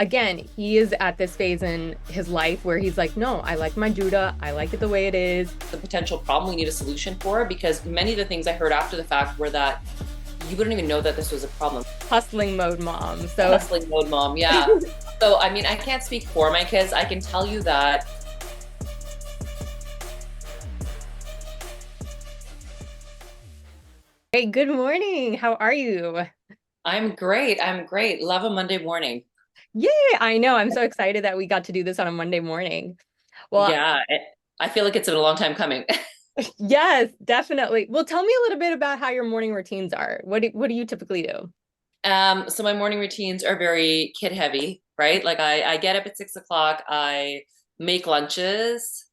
again, he is at this phase in his life where he's like, no, I like my Judah. I like it the way it is. The potential problem we need a solution for, because many of the things I heard after the fact were that you wouldn't even know that this was a problem. Hustling mode mom. So hustling mode mom, yeah. So, I mean, I can't speak for my kids. I can tell you that hey, good morning. How are you? I'm great. I'm great. Love a Monday morning. Yay, I know. I'm so excited that we got to do this on a Monday morning. Well, Yeah, I feel like it's been a long time coming. yes, definitely. Well, tell me a little bit about how your morning routines are. What do you typically do? So my morning routines are very kid heavy, right? Like I get up at 6 o'clock, I make lunches,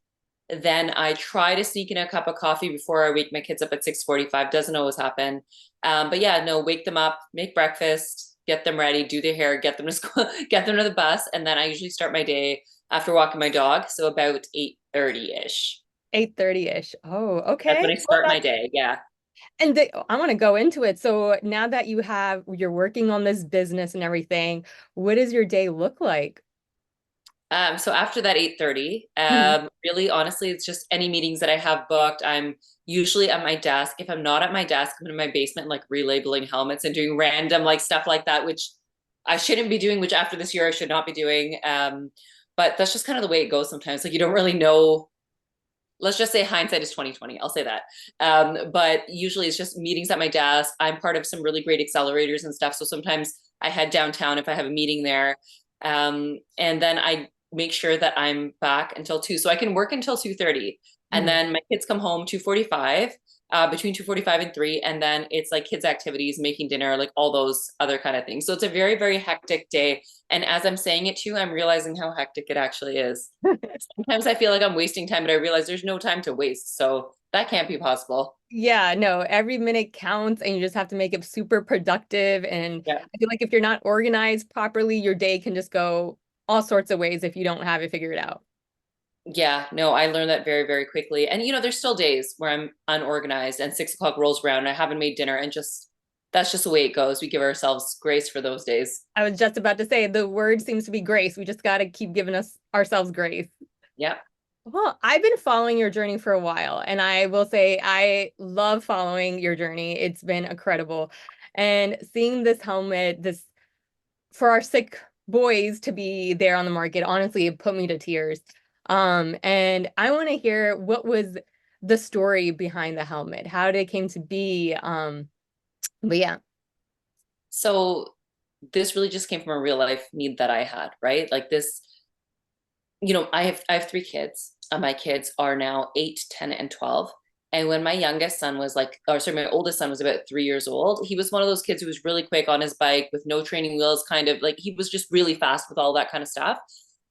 then I try to sneak in a cup of coffee before I wake my kids up at 6:45. Doesn't always happen. But yeah, no, wake them up, make breakfast, get them ready, do their hair, get them to school, get them to the bus. And then I usually start my day after walking my dog. So about 8:30-ish. 8:30-ish. Oh, That's okay. when I Well, start my day. Yeah. and I want to go into it. So now that you're working on this business and everything, what does your day look like? So after that 8:30, Mhm. really honestly, it's just any meetings that I have booked. I'm usually at my desk. If I'm not at my desk, I'm in my basement, like relabeling helmets and doing random like stuff like that, which I shouldn't be doing, which after this year I should not be doing. But that's just kind of the way it goes sometimes. Like you don't really know. Let's just say hindsight is 2020. I'll say that. But usually it's just meetings at my desk. I'm part of some really great accelerators and stuff. So sometimes I head downtown if I have a meeting there. And then I make sure that I'm back until 2. So I can work until 2:30. And Mhm. then my kids come home 2:45, between 2:45 and 3. And then it's like kids' activities, making dinner, like all those other kind of things. So it's a very, very hectic day. And as I'm saying it to you, I'm realizing how hectic it actually is. Sometimes I feel like I'm wasting time, but I realize there's no time to waste. So that can't be possible. Yeah, no, every minute counts and you just have to make it super productive. And Yeah. I feel like if you're not organized properly, your day can just go all sorts of ways if you don't have it figured out. Yeah, no, I learned that very, very quickly. And there's still days where I'm unorganized and 6 o'clock rolls around and I haven't made dinner, and just that's just the way it goes. We give ourselves grace for those days. I was just about to say the word seems to be grace. We just got to keep giving us ourselves grace. Yeah. Well, I've been following your journey for a while, and I will say I love following your journey. It's been incredible. And seeing this helmet, this for our Sikh boys to be there on the market, honestly, it put me to tears. And I want to hear what was the story behind the helmet, how did it came to be. But yeah. So this really just came from a real life need that I had, right? Like this, I have 3 kids. My kids are now 8, 10, and 12. And when my youngest son was like, or sorry, my oldest son was about 3 years old, he was one of those kids who was really quick on his bike with no training wheels, kind of like he was just really fast with all that kind of stuff.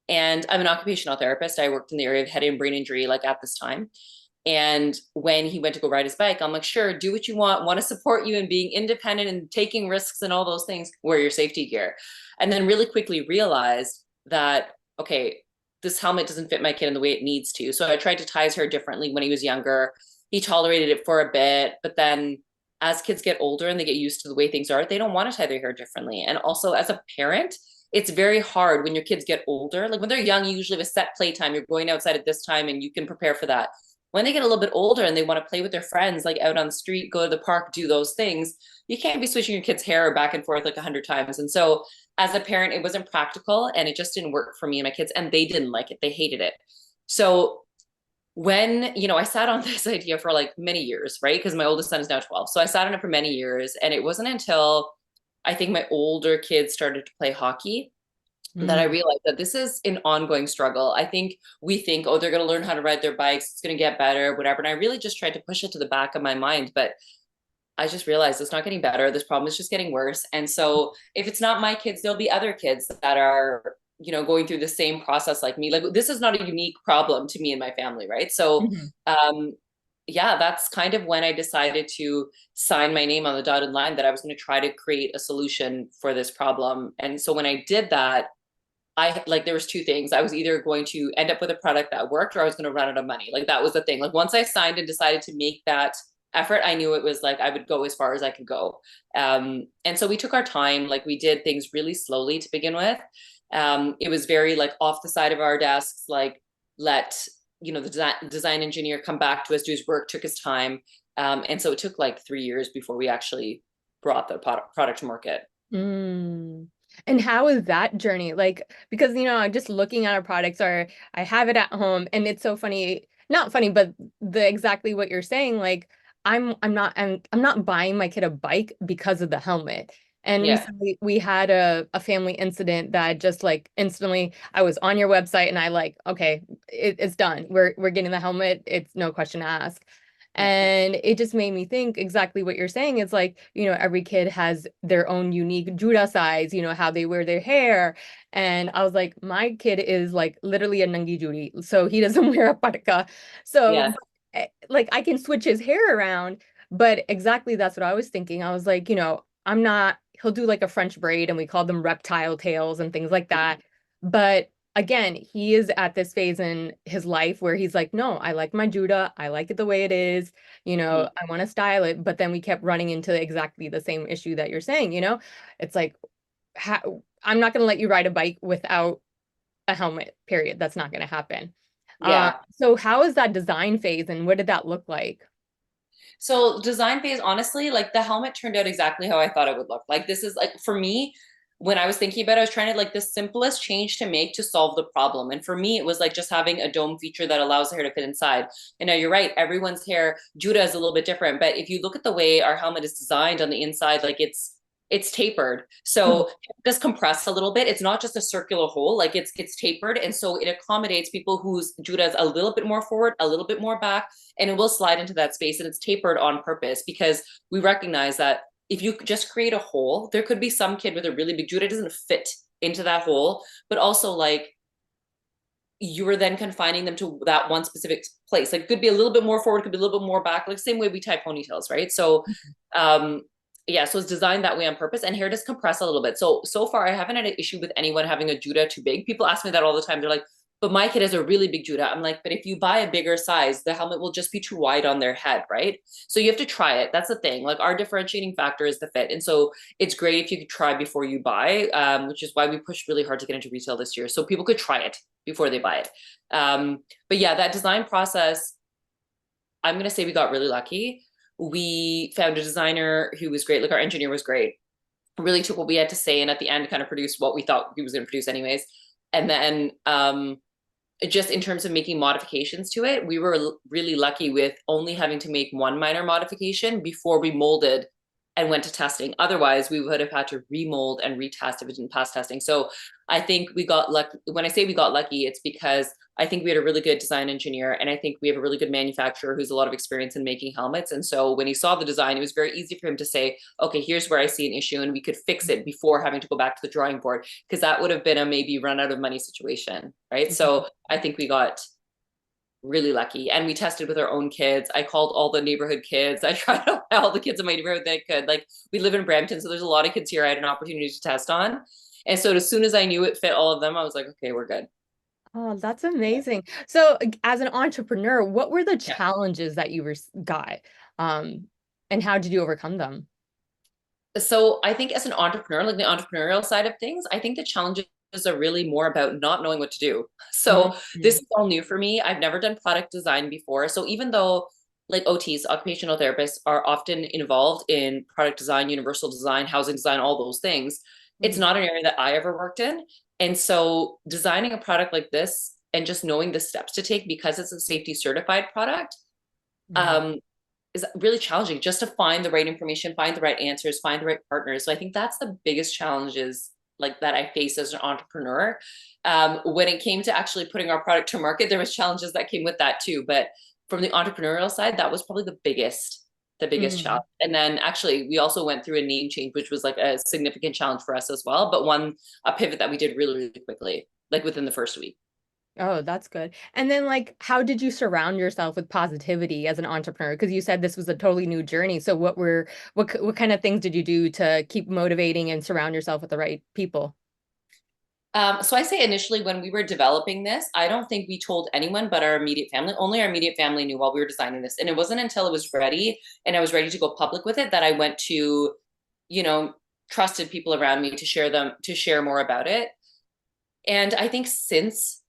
And I'm an occupational therapist. I worked in the area of head and brain injury like at this time. And when he went to go ride his bike, I'm like, sure, do what you want to support you in being independent and taking risks and all those things, wear your safety gear. And then really quickly realized that, okay, this helmet doesn't fit my kid in the way it needs to. So I tried to tie his hair differently when he was younger. He tolerated it for a bit, but then as kids get older and they get used to the way things are, they don't want to tie their hair differently. And also as a parent, it's very hard when your kids get older. Like when they're young, you usually have a set playtime. You're going outside at this time and you can prepare for that. When they get a little bit older and they want to play with their friends, like out on the street, go to the park, do those things, you can't be switching your kids' hair back and forth like 100 times. And so as a parent, it wasn't practical and it just didn't work for me and my kids, and they didn't like it. They hated it. So when, I sat on this idea for like many years, right? Because my oldest son is now 12. So I sat on it for many years. And it wasn't until I think my older kids started to play hockey that I Mm. realized that this is an ongoing struggle. I think we think, oh, they're going to learn how to ride their bikes. It's going to get better, whatever. And I really just tried to push it to the back of my mind. But I just realized it's not getting better. This problem is just getting worse. And so if it's not my kids, there'll be other kids that are, going through the same process like me. Like this is not a unique problem to me and my family, right? So, Mhm. um, yeah, that's kind of when I decided to sign my name on the dotted line that I was going to try to create a solution for this problem. And so when I did that, I like there was 2 things. I was either going to end up with a product that worked or I was going to run out of money. Like that was the thing. Like once I signed and decided to make that effort, I knew it was like I would go as far as I could go. And so we took our time. Like we did things really slowly to begin with. It was very like off the side of our desks, like let, the design engineer come back to us, do his work, took his time. And so it took like 3 years before we actually brought the product to market. Mm. And how is that journey? Like, because I'm just looking at our products, or I have it at home, and it's so funny, not funny, but the exactly what you're saying. Like, I'm not buying my kid a bike because of the helmet. And Yeah. recently we had a family incident that just like instantly I was on your website and I like, okay, it's done. We're getting the helmet. It's no question asked. Yeah. And it just made me think exactly what you're saying. It's like, every kid has their own unique Judah size, how they wear their hair. And I was like, my kid is like literally a Nangi Judy. So he doesn't wear a parka. So Yeah. like I can switch his hair around. But exactly that's what I was thinking. I was like, I'm not, he'll do like a French braid and we call them reptile tails and things like that. But again, he is at this phase in his life where he's like, no, I like my Judah. I like it the way it is. Mhm. I want to style it. But then we kept running into exactly the same issue that you're saying, it's like, I'm not going to let you ride a bike without a helmet, period. That's not going to happen. Yeah. So how is that design phase and what did that look like? So design phase, honestly, like the helmet turned out exactly how I thought it would look. Like this is like for me, when I was thinking about it, I was trying to like the simplest change to make to solve the problem. And for me, it was like just having a dome feature that allows the hair to fit inside. And now you're right, everyone's hair, Judah is a little bit different. But if you look at the way our helmet is designed on the inside, like it's tapered. So it does compress a little bit. It's not just a circular hole, like it's tapered. And so it accommodates people whose Judah is a little bit more forward, a little bit more back, and it will slide into that space. And it's tapered on purpose because we recognize that if you just create a hole, there could be some kid with a really big Judah doesn't fit into that hole, but also like you are then confining them to that one specific place. Like could be a little bit more forward, could be a little bit more back, like same way we tie ponytails, right? So um yeah, so it's designed that way on purpose, and hair does compress a little bit. So far I haven't had an issue with anyone having a Judah too big. People ask me that all the time. They're like, but my kid has a really big Judah. I'm like, but if you buy a bigger size, the helmet will just be too wide on their head, right? So you have to try it. That's the thing. Like our differentiating factor is the fit. And so it's great if you could try before you buy, which is why we pushed really hard to get into retail this year. So people could try it before they buy it. But yeah, that design process, I'm going to say we got really lucky. We found a designer who was great. Like our engineer was great, really took what we had to say and at the end kind of produced what we thought he was going to produce anyways. And then just in terms of making modifications to it, we were really lucky with only having to make one minor modification before we molded and went to testing. Otherwise, we would have had to remold and retest if it didn't pass testing. So I think we got lucky. When I say we got lucky, it's because I think we had a really good design engineer, and I think we have a really good manufacturer who's a lot of experience in making helmets. And so when he saw the design, it was very easy for him to say, okay, here's where I see an issue, and we could fix it before having to go back to the drawing board, because that would have been a maybe run out of money situation, right? So I think we got really lucky, and we tested with our own kids. I called all the neighborhood kids. I tried all the kids in my neighborhood that could. Like we live in Brampton, so there's a lot of kids here I had an opportunity to test on. And so as soon as I knew it fit all of them, I was like, okay, we're good. Oh, that's amazing. So, as an entrepreneur, what were the Yeah. challenges that got? And how did you overcome them? So I think as an entrepreneur, like the entrepreneurial side of things, I think the challenges are really more about not knowing what to do. So this Mhm. is all new for me. I've never done product design before. So even though like OTs, occupational therapists, are often involved in product design, universal design, housing design, all those things, it's Mhm. not an area that I ever worked in. And so designing a product like this and just knowing the steps to take because it's a safety certified product, Mhm. um, is really challenging just to find the right information, find the right answers, find the right partners. So I think that's the biggest challenges like that I face as an entrepreneur. When it came to actually putting our product to market, there was challenges that came with that too. But from the entrepreneurial side, that was probably the biggest challenge. Mhm. And then actually we also went through a name change, which was like a significant challenge for us as well, but a pivot that we did really, really quickly, like within the first week. Oh, that's good. And then, like, how did you surround yourself with positivity as an entrepreneur? Because you said this was a totally new journey. So, what kind of things did you do to keep motivating and surround yourself with the right people? So I say initially when we were developing this, I don't think we told anyone but our immediate family. Only our immediate family knew while we were designing this. And it wasn't until it was ready and I was ready to go public with it that I went to, you know, trusted people around me to share more about it. And I think since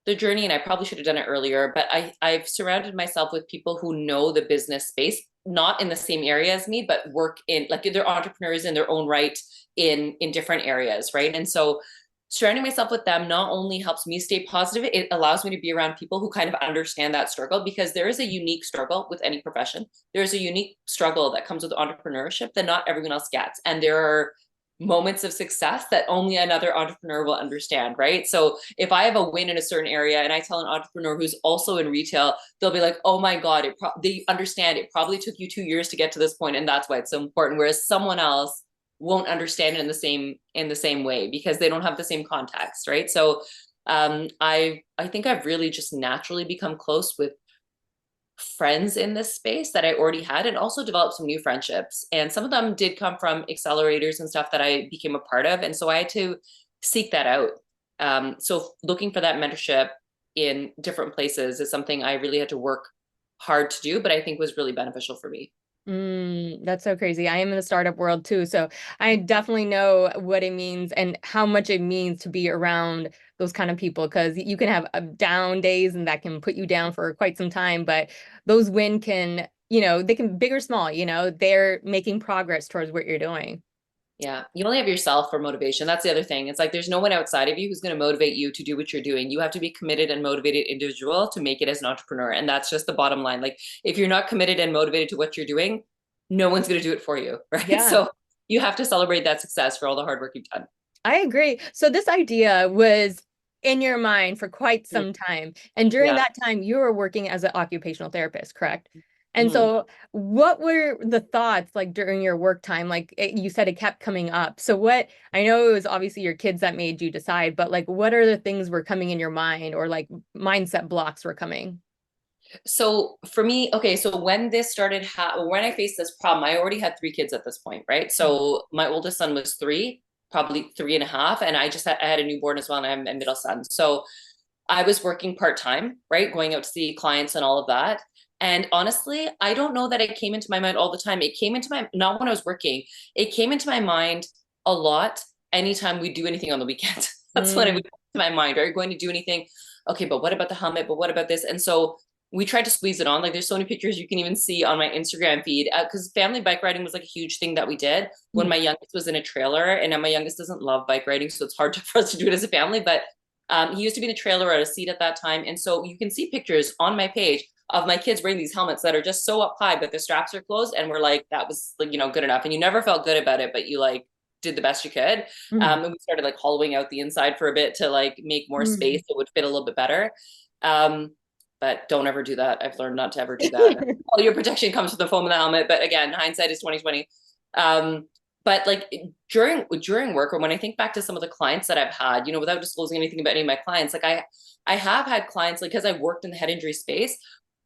the journey, and I probably should have done it earlier, but I've surrounded myself with people who know the business space, not in the same area as me, but work in, like, they're entrepreneurs in their own right in different areas, right? And so surrounding myself with them not only helps me stay positive, it allows me to be around people who kind of understand that struggle, because there is a unique struggle with any profession. There's a unique struggle that comes with entrepreneurship that not everyone else gets. And there are moments of success that only another entrepreneur will understand, right? So if I have a win in a certain area and I tell an entrepreneur who's also in retail, they'll be like, oh my God, they understand it probably took you 2 years to get to this point, and that's why it's so important. Whereas someone else won't understand it in the same way because they don't have the same context, right? So I think I've really just naturally become close with friends in this space that I already had, and also developed some new friendships. And some of them did come from accelerators and stuff that I became a part of. And so I had to seek that out. So looking for that mentorship in different places is something I really had to work hard to do, but I think was really beneficial for me. That's so crazy. I am in the startup world too, so I definitely know what it means and how much it means to be around those kind of people, because you can have down days and that can put you down for quite some time, but those win can, they can big or small, they're making progress towards what you're doing. Yeah, you only have yourself for motivation. That's the other thing. It's like there's no one outside of you who's going to motivate you to do what you're doing. You have to be committed and motivated individual to make it as an entrepreneur. And that's just the bottom line. Like if you're not committed and motivated to what you're doing, no one's going to do it for you, right? Yeah. So you have to celebrate that success for all the hard work you've done. I agree. So this idea was in your mind for quite some time. And during Yeah. that time, you were working as an occupational therapist, correct? And Mhm. so what were the thoughts like during your work time? Like you said, it kept coming up. So what, I know it was obviously your kids that made you decide, but like what are the things were coming in your mind, or like mindset blocks were coming? So for me, okay, so when this started, when I faced this problem, I already had 3 kids at this point, right? So my oldest son was 3, probably 3.5, and I had a newborn as well, and I'm a middle son. So I was working part-time, right? Going out to see clients and all of that. And honestly, I don't know that it came into my mind all the time. It came into my, not when I was working, it came into my mind a lot anytime we do anything on the weekend. That's when it Mm, would come to my mind. Are you going to do anything? Okay, but what about the helmet? But what about this? And so we tried to squeeze it on. Like there's so many pictures you can even see on my Instagram feed, because family bike riding was like a huge thing that we did when my youngest was in a trailer. And now my youngest doesn't love bike riding, so it's hard for us to do it as a family. But he used to be in a trailer or a seat at that time. And so you can see pictures on my page of my kids wearing these helmets that are just so up high, but the straps are closed. And we're like, that was like, good enough. And you never felt good about it, but you like did the best you could. mm, And we started like hollowing out the inside for a bit to like make more space mm. that would fit a little bit better. Um, but don't ever do that. I've learned not to ever do that. All your protection comes with the foam of the helmet. But again, hindsight is 2020. Um, but like during work, or when I think back to some of the clients that I've had, without disclosing anything about any of my clients, like I have had clients, like, because I worked in the head injury space,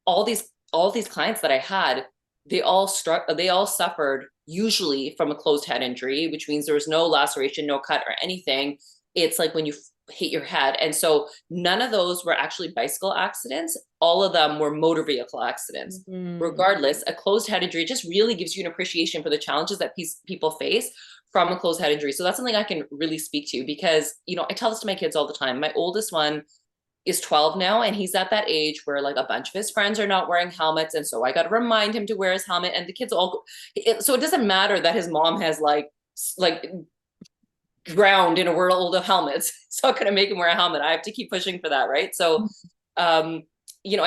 all these clients that I had, they all suffered usually from a closed head injury, which means there was no laceration, no cut or anything. It's like when you hit your head. And so none of those were actually bicycle accidents. All of them were motor vehicle accidents. Mm. Regardless, a closed head injury just really gives you an appreciation for the challenges that people face from a closed head injury. So that's something I can really speak to, because, I tell this to my kids all the time. My oldest one is 12 now, and he's at that age where like a bunch of his friends are not wearing helmets. And so I got to remind him to wear his helmet, and the kids so it doesn't matter that his mom has like drowned in a world of helmets. It's not going to make him wear a helmet. I have to keep pushing for that. Right. So, I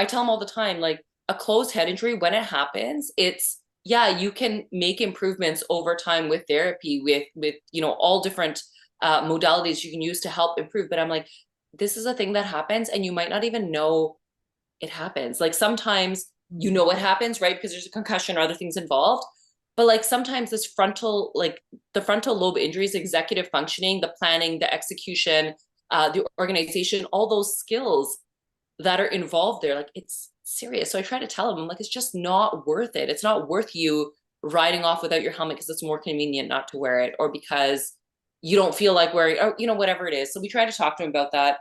tell him all the time, like a closed head injury, when it happens, yeah, you can make improvements over time with therapy, with, all different modalities you can use to help improve. But I'm like, this is a thing that happens and you might not even know it happens. Like sometimes it happens, right? Because there's a concussion or other things involved. But like sometimes the frontal lobe injuries, executive functioning, the planning, the execution, the organization, all those skills that are involved there, like it's serious. So I try to tell them, I'm like, it's just not worth it. It's not worth you riding off without your helmet because it's more convenient not to wear it, or because you don't feel like wearing, or, whatever it is. So we try to talk to them about that.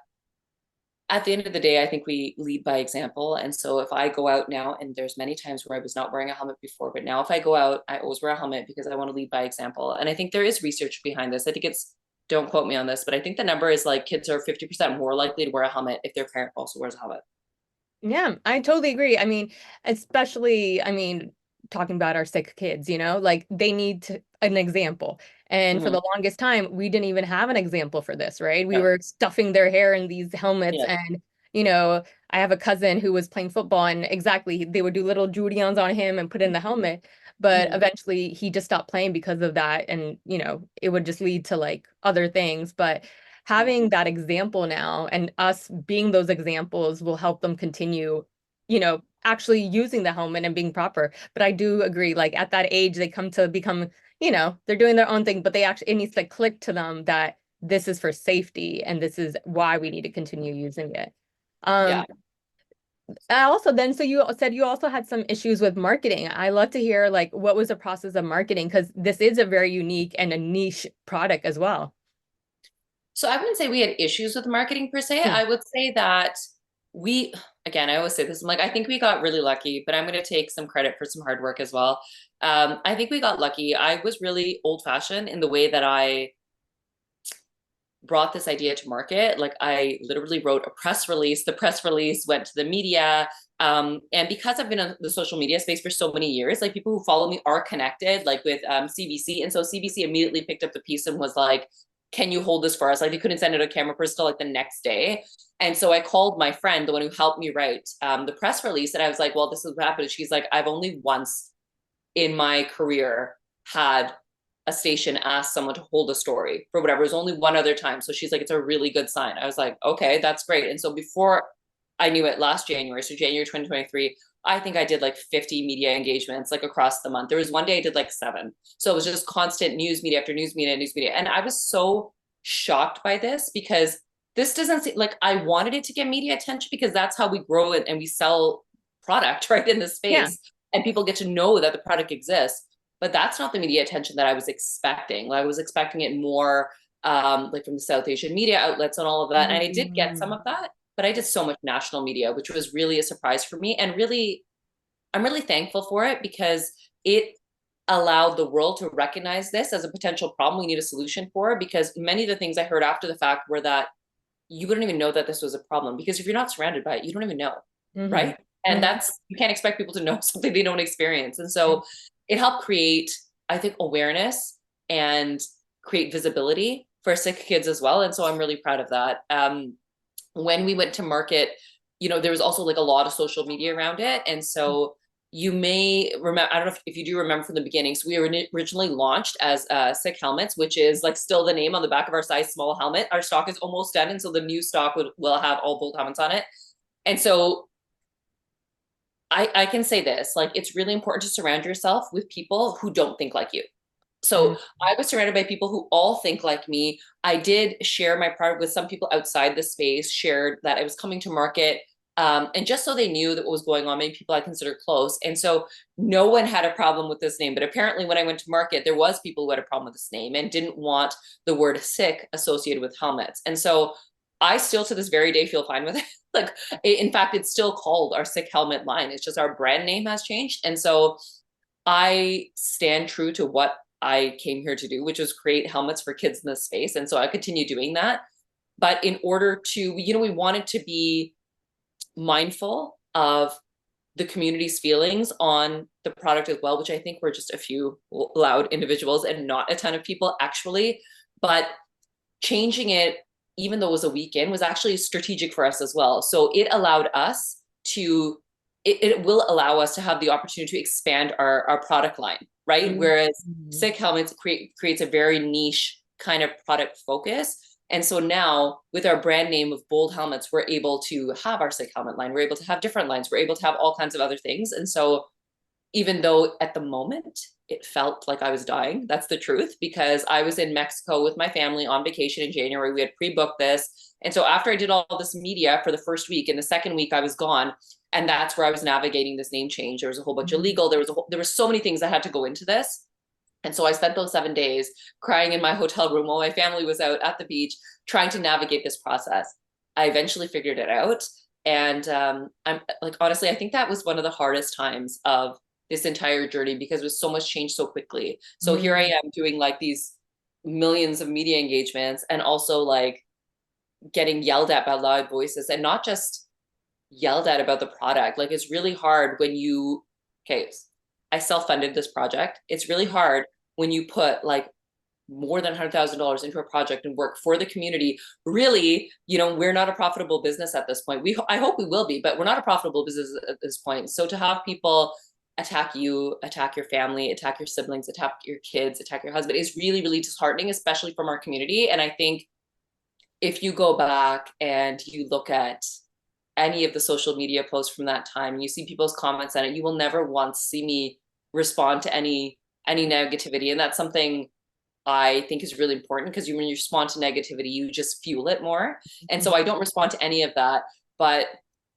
At the end of the day, I think we lead by example. And so if I go out now, and there's many times where I was not wearing a helmet before, but now if I go out, I always wear a helmet because I want to lead by example. And I think there is research behind this. I think it's don't quote me on this, but I think the number is like kids are 50% more likely to wear a helmet if their parent also wears a helmet. Yeah, I totally agree. I mean, especially, I mean, talking about our Sikh kids, like they need an example. And for Mm-hmm. the longest time, we didn't even have an example for this, right? We Yeah. were stuffing their hair in these helmets. Yeah. And, I have a cousin who was playing football, and exactly, they would do little judions on him and put in the helmet. But Mm-hmm. eventually he just stopped playing because of that. And, it would just lead to like other things. But having that example now and us being those examples will help them continue, actually using the helmet and being proper. But I do agree, like at that age, they come to become, they're doing their own thing, but it needs to click to them that this is for safety and this is why we need to continue using it. Yeah. Um, I also then, so you said you also had some issues with marketing. I love to hear like what was the process of marketing because this is a very unique and a niche product as well. So I wouldn't say we had issues with marketing per se. Hmm. I would say that we, again, I always say this, I'm like, I think we got really lucky, but I'm going to take some credit for some hard work as well. I think we got lucky. I was really old fashioned in the way that I brought this idea to market. Like I literally wrote a press release. The press release went to the media. And because I've been in the social media space for so many years, like people who follow me are connected, like with CBC. And so CBC immediately picked up the piece and was like, can you hold this for us? Like they couldn't send it a camera person till like the next day. And so I called my friend, the one who helped me write the press release. And I was like, well, this is what happened. She's like, I've only once in my career had a station ask someone to hold a story for whatever. It was only one other time. So she's like, it's a really good sign. I was like, okay, that's great. And so before I knew it last January, so January 2023, I think I did like 50 media engagements like across the month. There was one day I did like 7. So it was just constant news media after news media, news media. And I was so shocked by this because this doesn't seem like I wanted it to get media attention because that's how we grow it and we sell product right in this Yeah. space and people get to know that the product exists. But that's not the media attention that I was expecting. Like, I was expecting it more like from the South Asian media outlets and all of that. And I did get some Mm. of that, but I did so much national media, which was really a surprise for me. And really, I'm really thankful for it because it allowed the world to recognize this as a potential problem we need a solution for. Because many of the things I heard after the fact were that you wouldn't even know that this was a problem because if you're not surrounded by it, you don't even know, Hmm. right? And Hmm. that's, you can't expect people to know something they don't experience. And so it helped create, I think, awareness and create visibility for Sikh kids as well. And so I'm really proud of that. When we went to market, there was also like a lot of social media around it. And so you may remember, I don't know if you do remember from the beginning. So we were originally launched as Sikh helmets, which is like still the name on the back of our size small helmet. Our stock is almost done. And so the new stock will have all bolt helmets on it. And so I can say this, like, it's really important to surround yourself with people who don't think like you. So I was surrounded by people who all think like me. I did share my product with some people outside the space, shared that I was coming to market. And just so they knew that what was going on, maybe people I consider close. And so no one had a problem with this name. But apparently when I went to market, there was people who had a problem with this name and didn't want the word Sikh associated with helmets. And so I still to this very day feel fine with it. Like, in fact, it's still called our Sikh helmet line. It's just our brand name has changed. And so I stand true to what I came here to do, which was create helmets for kids in this space. And so I continue doing that. But in order to, we wanted to be mindful of the community's feelings on the product as well, which I think were just a few loud individuals and not a ton of people actually. But changing it, even though it was a weekend, was actually strategic for us as well. So it allowed us to, it will allow us to have the opportunity to expand our product line, right? Mm. Whereas Mhm. Sikh helmets creates a very niche kind of product focus. And so now with our brand name of Bold Helmets, we're able to have our Sikh helmet line. We're able to have different lines. We're able to have all kinds of other things. And so even though at the moment it felt like I was dying, that's the truth, because I was in Mexico with my family on vacation in January. We had pre-booked this. And so after I did all this media for the first week, in the second week I was gone. And that's where I was navigating this name change. There was a whole bunch of legal, there were so many things that had to go into this. And so I spent those 7 days crying in my hotel room while my family was out at the beach, trying to navigate this process. I eventually figured it out. And I'm like, honestly, I think that was one of the hardest times of this entire journey because it was so much change so quickly. So here I Mm. am doing like these millions of media engagements, and also like getting yelled at by loud voices, and not just yelled at about the product. Like it's really hard when you, okay, I self-funded this project. It's really hard when you put like more than $100,000 into a project and work for the community. Really, we're not a profitable business at this point. I hope we will be, but we're not a profitable business at this point. So to have people attack you, attack your family, attack your siblings, attack your kids, attack your husband is really, really disheartening, especially from our community. And I think if you go back and you look at any of the social media posts from that time and you see people's comments on it, you will never once see me respond to any negativity. And that's something I think is really important, because when you respond to negativity, you just fuel it more. And so I don't respond to any of that, but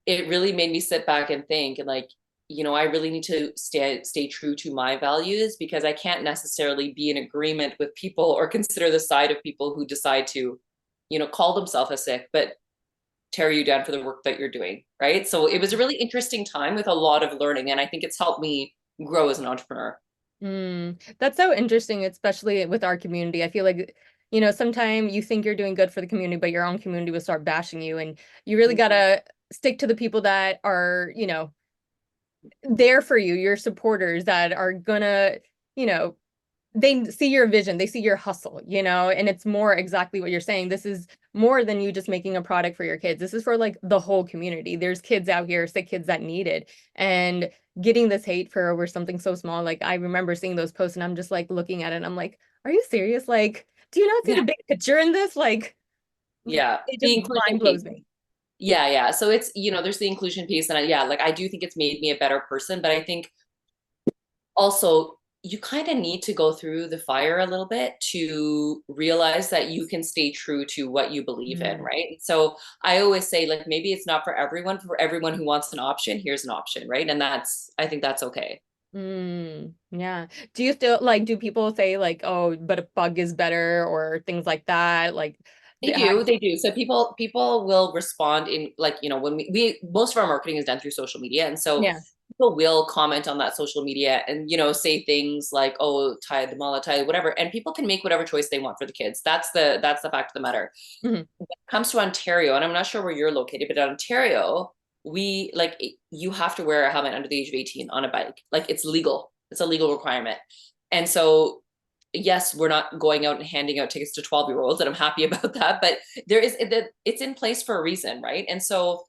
it really made me sit back and think, and like, I really need to stay true to my values, because I can't necessarily be in agreement with people or consider the side of people who decide to, call themselves a Sikh, but tear you down for the work that you're doing. Right. So it was a really interesting time with a lot of learning. And I think it's helped me grow as an entrepreneur. That's so interesting, especially with our community. I feel like, sometimes you think you're doing good for the community, but your own community will start bashing you. And you really gotta stick to the people that are, there for you, your supporters that are gonna, they see your vision, they see your hustle, and it's more exactly what you're saying. This is more than you just making a product for your kids. This is for like the whole community. There's kids out here, sick kids that need it. And getting this hate for over something so small, like I remember seeing those posts and I'm just like looking at it and I'm like, are you serious? Like, do you not see the big picture in this? Like, yeah, it just mind blows me. Yeah. So it's, there's the inclusion piece, and like I do think it's made me a better person, but I think also you kind of need to go through the fire a little bit to realize that you can stay true to what you believe in, right? So I always say, like, maybe it's not for everyone who wants an option, here's an option, right? And I think that's okay. Yeah. Do you still like, do people say like, oh, but a bug is better or things like that? Like, They do. So people will respond in, like, when we most of our marketing is done through social media. And so yeah. people will comment on that social media and, say things like, oh, tie the mala, tie whatever. And people can make whatever choice they want for the kids. That's the fact of the matter. When it comes to Ontario, and I'm not sure where you're located, but in Ontario, we like, you have to wear a helmet under the age of 18 on a bike. Like, it's legal. It's a legal requirement. And so yes, we're not going out and handing out tickets to 12-year-olds, and I'm happy about that, but it's in place for a reason, right? And so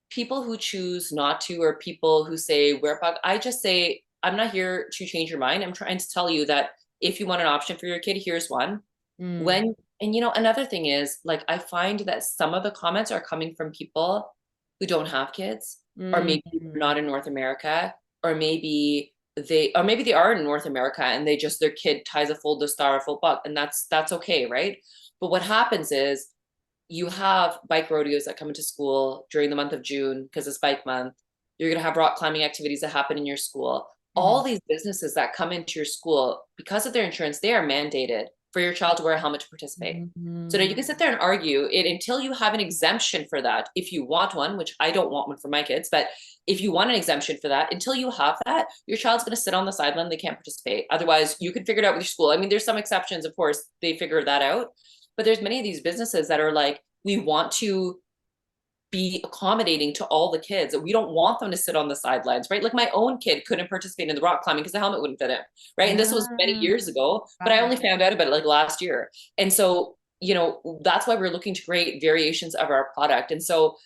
people who choose not to, or people who say wear a bug, I just say, I'm not here to change your mind. I'm trying to tell you that if you want an option for your kid, here's one. And another thing is, like, I find that some of the comments are coming from people who don't have kids, or maybe not in North America, or maybe they are in North America and their kid ties a full dastar, a full buck, and that's okay, right? But what happens is you have bike rodeos that come into school during the month of June because it's bike month. You're going to have rock climbing activities that happen in your school. All these businesses that come into your school, because of their insurance, they are mandated for your child to wear a helmet to participate. So now you can sit there and argue it until you have an exemption for that. If you want one, which I don't want one for my kids, but if you want an exemption for that, until you have that, your child's going to sit on the sideline. They can't participate. Otherwise, you can figure it out with your school. I mean, there's some exceptions, of course, they figure that out. But there's many of these businesses that are like, we want to be accommodating to all the kids. We don't want them to sit on the sidelines, right? Like, my own kid couldn't participate in the rock climbing because the helmet wouldn't fit him, right? And this was many years ago, but I only found out about it like last year. And so, that's why we're looking to create variations of our product. And so,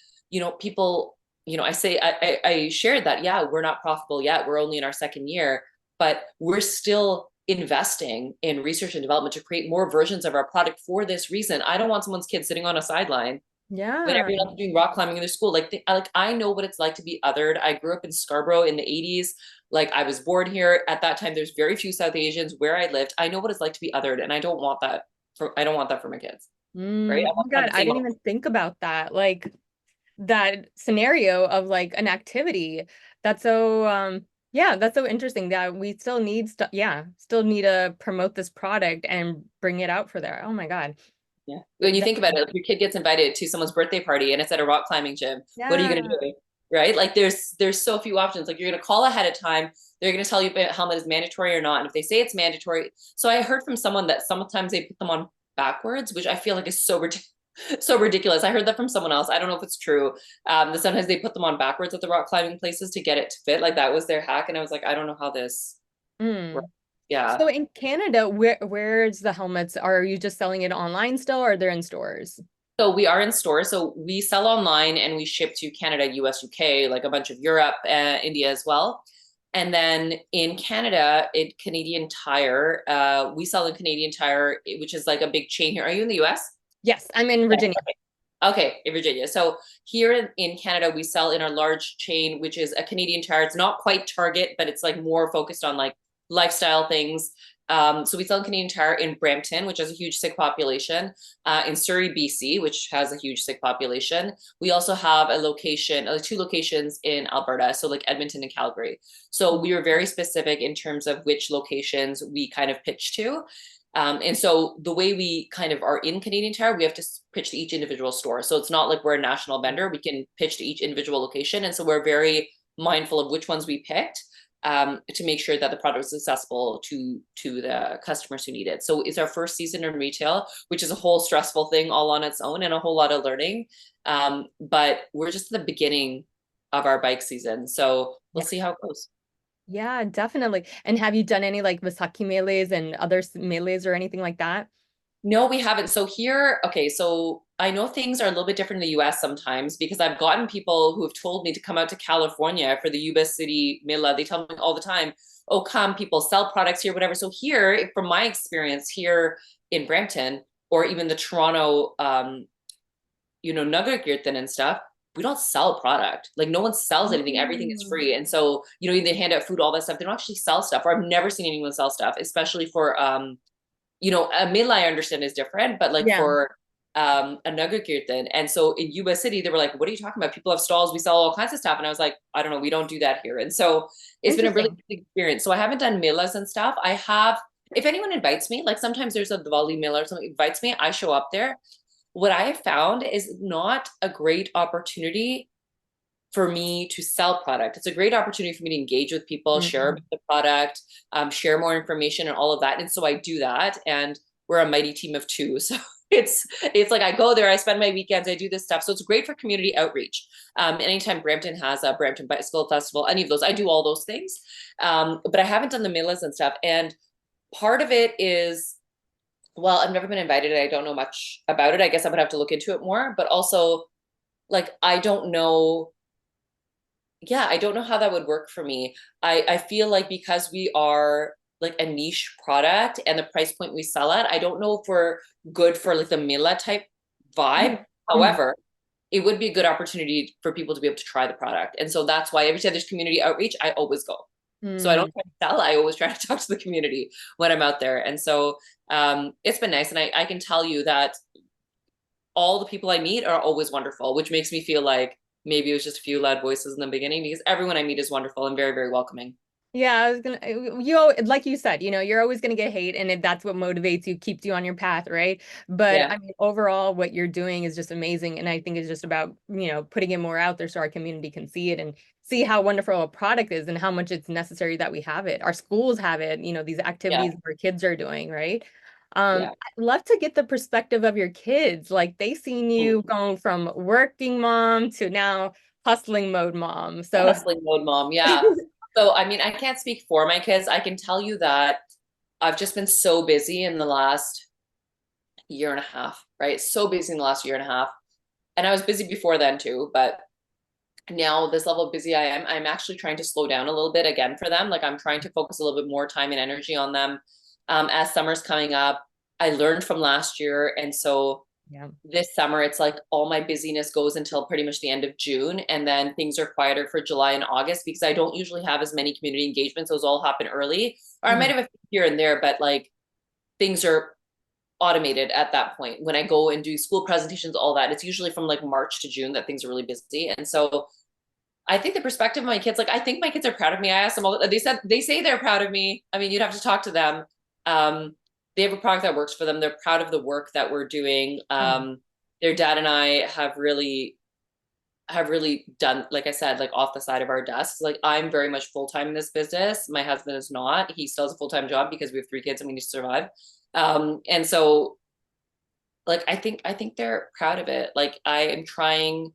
people, I shared that, yeah, we're not profitable yet. We're only in our second year, but we're still investing in research and development to create more versions of our product for this reason. I don't want someone's kid sitting on a sideline when everyone else is doing rock climbing in their school. Like, I know what it's like to be othered. I grew up in Scarborough in the 80s. Like, I was born here at that time. There's very few South Asians where I lived. I know what it's like to be othered, and I don't want that for my kids. Right? Oh my God, I didn't even think about that. Like, that scenario of like an activity. That's so yeah, that's so interesting that we still need still need to promote this product and bring it out for there. Oh my God. Yeah. When you think about it, if your kid gets invited to someone's birthday party and it's at a rock climbing gym, what are you going to do? right? Like there's so few options. Like you're going to call ahead of time. They're going to tell you if a helmet is mandatory or not. And if they say it's mandatory, so I heard from someone that sometimes they put them on backwards, which I feel like is so ridiculous. I heard that from someone else. I don't know if it's true. That sometimes they put them on backwards at the rock climbing places to get it to fit. Like that was their hack. And I was like, I don't know how this works. Mm. Yeah. So in Canada, where's the helmets? Are you just selling it online still, or they're in stores? So we are in stores. So we sell online and we ship to Canada, US, UK, like a bunch of Europe, India as well. And then in Canada, Canadian Tire, we sell in Canadian Tire, which is like a big chain here. Are you in the US? Yes, I'm in Yeah. Virginia. Okay, in Virginia. So here in Canada, we sell in our large chain, which is a Canadian Tire. It's not quite Target, but it's like more focused on like lifestyle things. So we sell in Canadian Tire in Brampton, which has a huge Sikh population, in Surrey, BC, which has a huge Sikh population. We also have a location, two locations in Alberta, so like Edmonton and Calgary. So we were very specific in terms of which locations we kind of pitch to. And so the way we kind of are in Canadian Tire, we have to pitch to each individual store. So it's not like we're a national vendor. We can pitch to each individual location. And so we're very mindful of which ones we picked, to make sure that the product is accessible to the customers who need it. So it's our first season in retail, which is a whole stressful thing all on its own and a whole lot of learning. But we're just at the beginning of our bike season. So we'll Yeah. see how it goes. Yeah, definitely. And have you done any like Vaisakhi meles and other meles or anything like that? No, we haven't. So here, okay, so I know things are a little bit different in the US sometimes because I've gotten people who have told me to come out to California for the Yuba City Mila. They tell me all the time, oh, come, people sell products here, whatever. So here, from my experience here in Brampton, or even the Toronto, Nagar Kirtan and stuff, we don't sell product. Like no one sells anything. Everything is Oh. free. And so, they hand out food, all that stuff. They don't actually sell stuff, or I've never seen anyone sell stuff, especially for, a midline I understand is different, but like Yeah, for a Nagar Kirtan. And so in Yuba City, they were like, what are you talking about? People have stalls, we sell all kinds of stuff. And I was like, I don't know, we don't do that here. And so it's been a really interesting. good experience. So I haven't done Milas and stuff. I have, if anyone invites me, like sometimes there's a Diwali Mila or something invites me, I show up there. What I have found is not a great opportunity for me to sell product. It's a great opportunity for me to engage with people, share Mm. about the product, share more information and all of that. And so I do that. And we're a mighty team of two. So it's like I go there, I spend my weekends, I do this stuff. So it's great for community outreach. Anytime Brampton has a Brampton Bicycle Festival, any of those, I do all those things. But I haven't done the Milas and stuff. And part of it is, well, I've never been invited. I don't know much about it. I guess I would have to look into it more. But also, like, I don't know, yeah, I don't know how that would work for me. I feel like because we are like a niche product and the price point we sell at, I don't know if we're good for like the Mila type vibe. Mm. However, it would be a good opportunity for people to be able to try the product. And so that's why every time there's community outreach, I always go. So I don't Mm. try to sell, I always try to talk to the community when I'm out there. And so it's been nice. And I can tell you that all the people I meet are always wonderful, which makes me feel like maybe it was just a few loud voices in the beginning because everyone I meet is wonderful and very, very welcoming. Yeah, I was gonna, like you said, you're always gonna get hate, and if that's what motivates you, keeps you on your path, right? But Yeah. I mean, overall, what you're doing is just amazing, and I think it's just about, putting it more out there so our community can see it and see how wonderful a product is and how much it's necessary that we have it. Our schools have it, these Yeah. activities our kids are doing, right? Yeah. I'd love to get the perspective of your kids. Like they seen Mm. you going from working mom to now hustling mode mom. The So hustling mode mom. Yeah. So, I mean, I can't speak for my kids. I can tell you that I've just been so busy in the last year and a half, right? So busy in the last year and a half. And I was busy before then too, but now this level of busy I am, I'm actually trying to slow down a little bit again for them. Like I'm trying to focus a little bit more time and energy on them. As summer's coming up, I learned from last year. And so yeah. this summer, it's like all my busyness goes until pretty much the end of June. And then things are quieter for July and August because I don't usually have as many community engagements. Those all happen early, or I might Mhm. have a few here and there, but like things are automated at that point. When I go and do school presentations, all that, it's usually from like March to June that things are really busy. And so I think the perspective of my kids, like I think my kids are proud of me. I asked them all, they say they're proud of me. I mean, you'd have to talk to them. They have a product that works for them. They're proud of the work that we're doing. Mhm. Their dad and I have really have really done, like I said, like off the side of our desks. Like I'm very much full-time in this business. My husband is not. He still has a full-time job because we have 3 kids and we need to survive. And so like I think they're proud of it. Like I am trying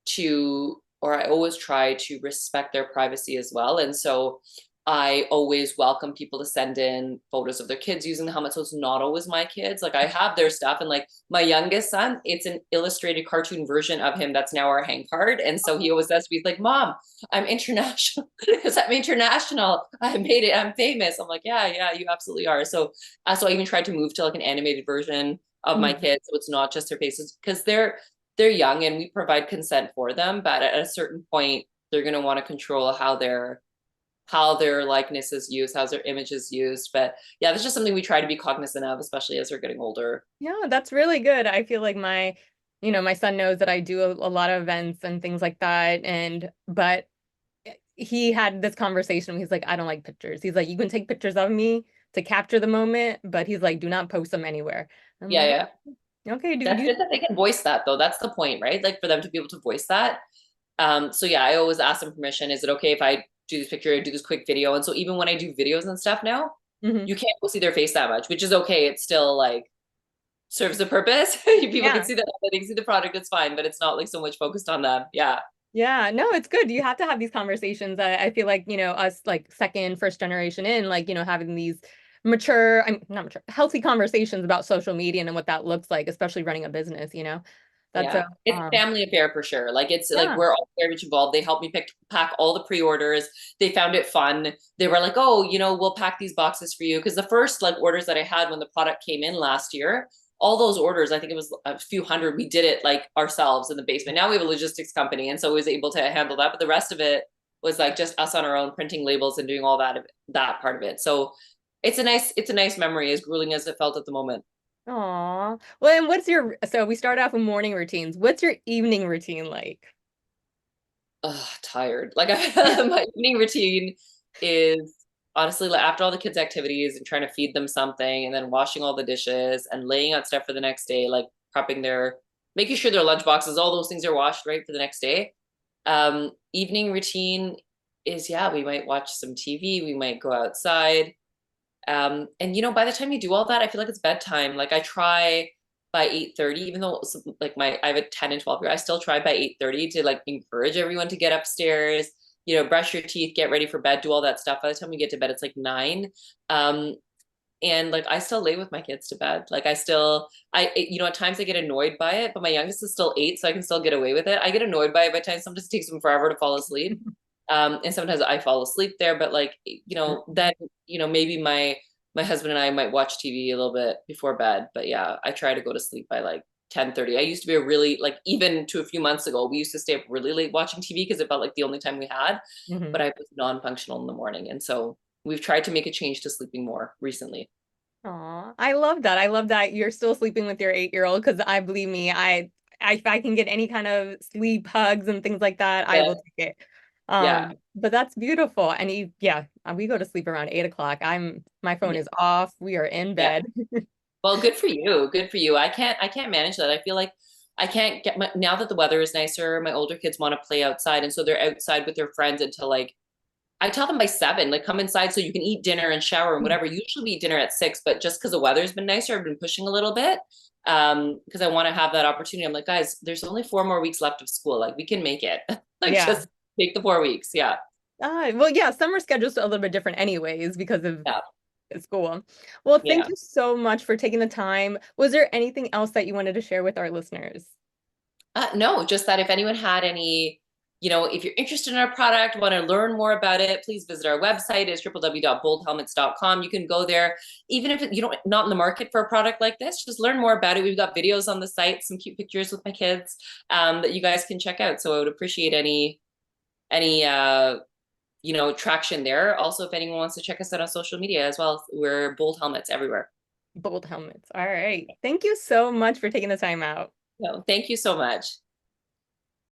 to, or I always try to respect their privacy as well. And so I always welcome people to send in photos of their kids using the helmet. So it's not always my kids. Like I have their stuff, and like my youngest son, it's an illustrated cartoon version of him that's now our hang card. And so he always says to me, he's like, Mom, I'm international because I'm international. I made it. I'm famous. I'm like, yeah, you absolutely are. So I even tried to move to like an animated version of my Mhm. kids. So it's not just their faces, because they're young and we provide consent for them, but at a certain point they're going to want to control how their likeness is used, how their image is used. But yeah, that's just something we try to be cognizant of, especially as they're getting older. Yeah, that's really good. I feel like my son knows that I do a lot of events and things like that. But he had this conversation. He's like, I don't like pictures. He's like, you can take pictures of me to capture the moment, but he's like, do not post them anywhere. I'm Yeah, like, yeah. okay, That's good that they can voice that though. That's the point, right? Like for them to be able to voice that. So yeah, I always ask them permission. Is it okay if I do this picture, do this quick video? And so even when I do videos and stuff now, Mhm. you can't go see their face that much, which is okay. It's still like serves a purpose. People can Yeah. see they can see the product, it's fine, but it's not like so much focused on them. Yeah. Yeah, no, it's good. You have to have these conversations. I feel like, us like second, first generation in, like, having these mature, I'm not mature, healthy conversations about social media and what that looks like, especially running a business. That's Yeah, a it's a family affair for sure. Like it's like yeah. we're all very much involved. They helped me pack all the pre-orders. They found it fun. They were like, "Oh, we'll pack these boxes for you." Because the first like orders that I had when the product came in last year, all those orders, I think it was a few hundred, we did it like ourselves in the basement. Now we have a logistics company, and so I was able to handle that. But the rest of it was like just us on our own, printing labels and doing all that part of it. So it's a nice memory, as grueling as it felt at the moment. Aw. Well, and so we start off with morning routines. What's your evening routine like? Ugh, tired. Like my evening routine is honestly like after all the kids' activities and trying to feed them something and then washing all the dishes and laying out stuff for the next day, like prepping making sure their lunch boxes, all those things are washed right for the next day. Evening routine is, yeah, we might watch some TV, we might go outside. And by the time you do all that, I feel like it's bedtime. Like I try by 8:30, even though like I have a 10 and 12 year, I still try by 8:30 to like encourage everyone to get upstairs, brush your teeth, get ready for bed, do all that stuff. By the time we get to bed, it's like 9. Um, and like I still lay with my kids to bed. Like at times I get annoyed by it, but my youngest is still 8, so I can still get away with it. I get annoyed by it by times. Sometimes it takes them forever to fall asleep. And sometimes I fall asleep there, but like, then, maybe my husband and I might watch TV a little bit before bed. But yeah, I try to go to sleep by like 10:30. I used to be a really like, even to a few months ago, we used to stay up really late watching TV because it felt like the only time we had, Mhm. but I was non-functional in the morning. And so we've tried to make a change to sleeping more recently. Aw, I love that. I love that you're still sleeping with your 8-year-old because I believe me, if I can get any kind of sleep hugs and things like that, I Yeah. will take it. Yeah. But that's beautiful. And yeah, we go to sleep around 8 o'clock. My phone Yeah. is off. We are in Yeah. bed. Well, good for you. Good for you. I can't manage that. I feel like I can't now that the weather is nicer, my older kids want to play outside. And so they're outside with their friends until like, I tell them by 7, like come inside so you can eat dinner and shower and whatever. Usually we eat dinner at 6, but just because the weather's been nicer, I've been pushing a little bit. Because I want to have that opportunity. I'm like, guys, there's only 4 more weeks left of school. Like we can make it. Like Yeah. just take the 4 weeks. Yeah. Well, yeah, summer schedule's a little bit different anyways because of Yeah. school. Well, thank Yeah. you so much for taking the time. Was there anything else that you wanted to share with our listeners? No, just that if anyone had any, if you're interested in our product, want to learn more about it, please visit our website. It's www.boldhelmets.com. You can go there. Even if you don't not in the market for a product like this, just learn more about it. We've got videos on the site, some cute pictures with my kids, that you guys can check out. So I would appreciate any traction there. Also, if anyone wants to check us out on social media as well, we're Bold Helmets everywhere. Bold helmets. All right. Thank you so much for taking the time out. So thank you so much.